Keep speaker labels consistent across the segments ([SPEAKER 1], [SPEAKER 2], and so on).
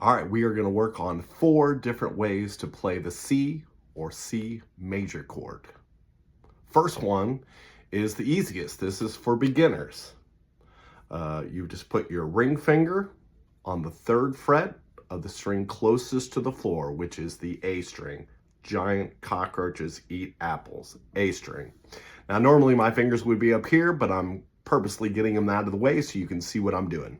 [SPEAKER 1] All right, we are going to work on 4 different ways to play the C or C major chord. First one is the easiest. This is for beginners. You just put your ring finger on the 3rd fret of the string closest to the floor, which is the A string. Giant cockroaches eat apples, A string. Now, normally my fingers would be up here, but I'm purposely getting them out of the way so you can see what I'm doing.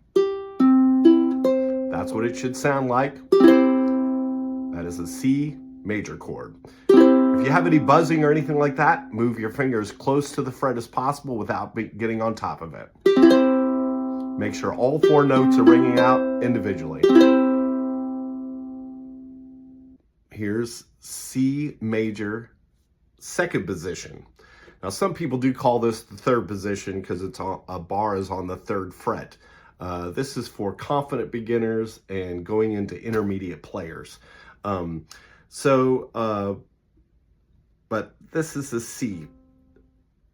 [SPEAKER 1] That's what it should sound like. That is a C major chord. If you have any buzzing or anything like that, move your fingers close to the fret as possible without getting on top of it. Make sure all 4 notes are ringing out individually. Here's C major, 2nd position. Now, some people do call this the 3rd position because it's a bar is on the 3rd fret. This is for confident beginners and going into intermediate players. But this is the C,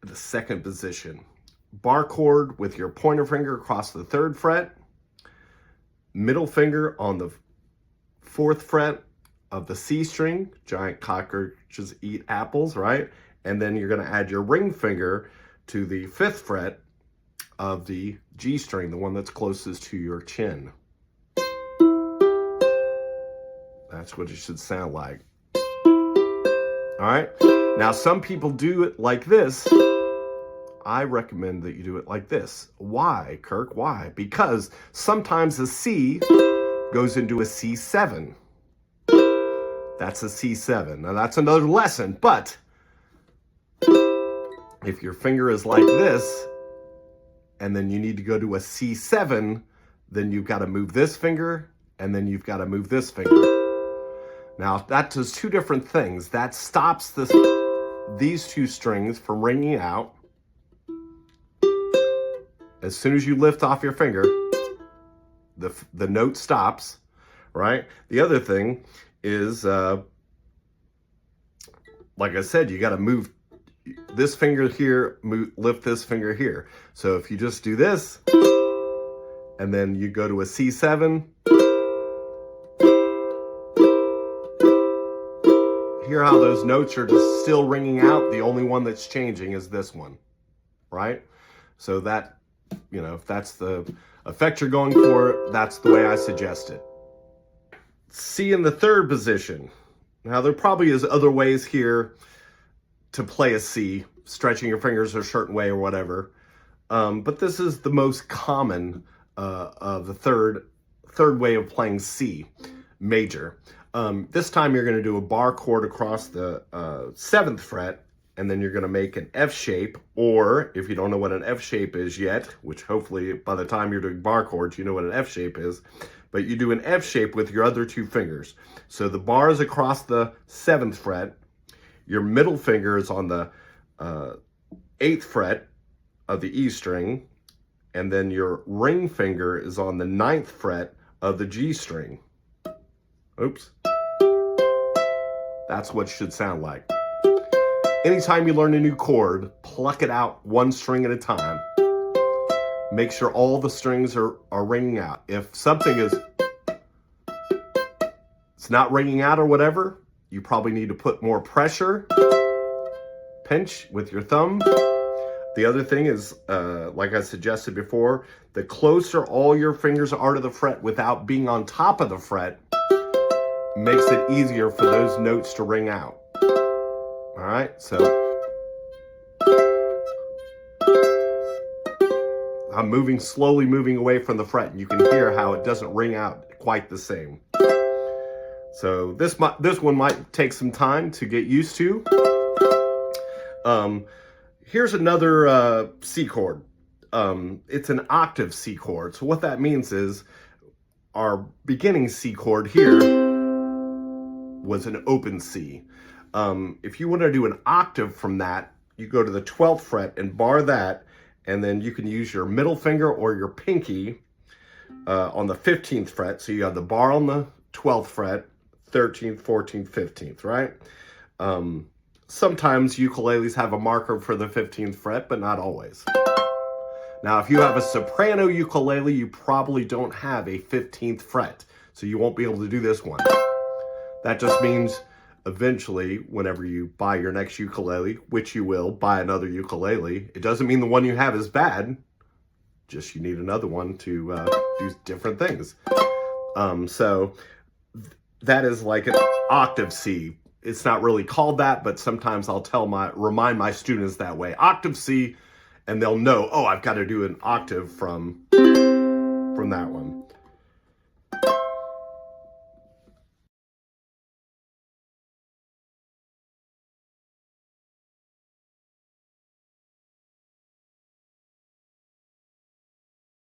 [SPEAKER 1] the 2nd position. Bar chord with your pointer finger across the 3rd fret, middle finger on the 4th fret of the C string, giant cockroaches eat apples, right? And then you're going to add your ring finger to the 5th fret of the G string, the one that's closest to your chin. That's what it should sound like. All right. Now, some people do it like this. I recommend that you do it like this. Why, Kirk? Why? Because sometimes a C goes into a C7. That's a C7. Now, that's another lesson, but if your finger is like this, and then you need to go to a C7, then you've got to move this finger, and then you've got to move this finger. Now, that does 2 different things. That stops these 2 strings from ringing out. As soon as you lift off your finger, the note stops, right? The other thing is, like I said, you got to move this finger here, lift this finger here. So if you just do this, and then you go to a C7, hear how those notes are just still ringing out. The only one that's changing is this one, right? So that, if that's the effect you're going for, that's the way I suggest it. C in the 3rd position. Now, there probably is other ways here to play a C, stretching your fingers a certain way or whatever. But this is the most common of the third way of playing C major. This time you're going to do a bar chord across the 7th fret, and then you're going to make an F shape, or if you don't know what an F shape is yet, which hopefully by the time you're doing bar chords, you know what an F shape is, but you do an F shape with your other 2 fingers. So the bar is across the 7th fret, your middle finger is on the 8th fret of the E string, and then your ring finger is on the 9th fret of the G string. Oops. That's what it should sound like. Anytime you learn a new chord, pluck it out 1 string at a time. Make sure all the strings are ringing out. If something it's not ringing out or whatever, you probably need to put more pressure. Pinch with your thumb. The other thing is, like I suggested before, the closer all your fingers are to the fret without being on top of the fret, makes it easier for those notes to ring out. All right, so I'm slowly moving away from the fret, and you can hear how it doesn't ring out quite the same. So this one might take some time to get used to. Here's another C chord. It's an octave C chord. So what that means is our beginning C chord here was an open C. If you want to do an octave from that, you go to the 12th fret and bar that, and then you can use your middle finger or your pinky on the 15th fret. So you have the bar on the 12th fret, 13th, 14th, 15th, right? Sometimes ukuleles have a marker for the 15th fret, but not always. Now, if you have a soprano ukulele, you probably don't have a 15th fret. So you won't be able to do this one. That just means eventually, whenever you buy your next ukulele, which you will buy another ukulele, it doesn't mean the one you have is bad. Just you need another one to do different things. So that is like an octave C. It's not really called that, but sometimes I'll remind my students that way. Octave C, and they'll know, oh, I've got to do an octave from that one.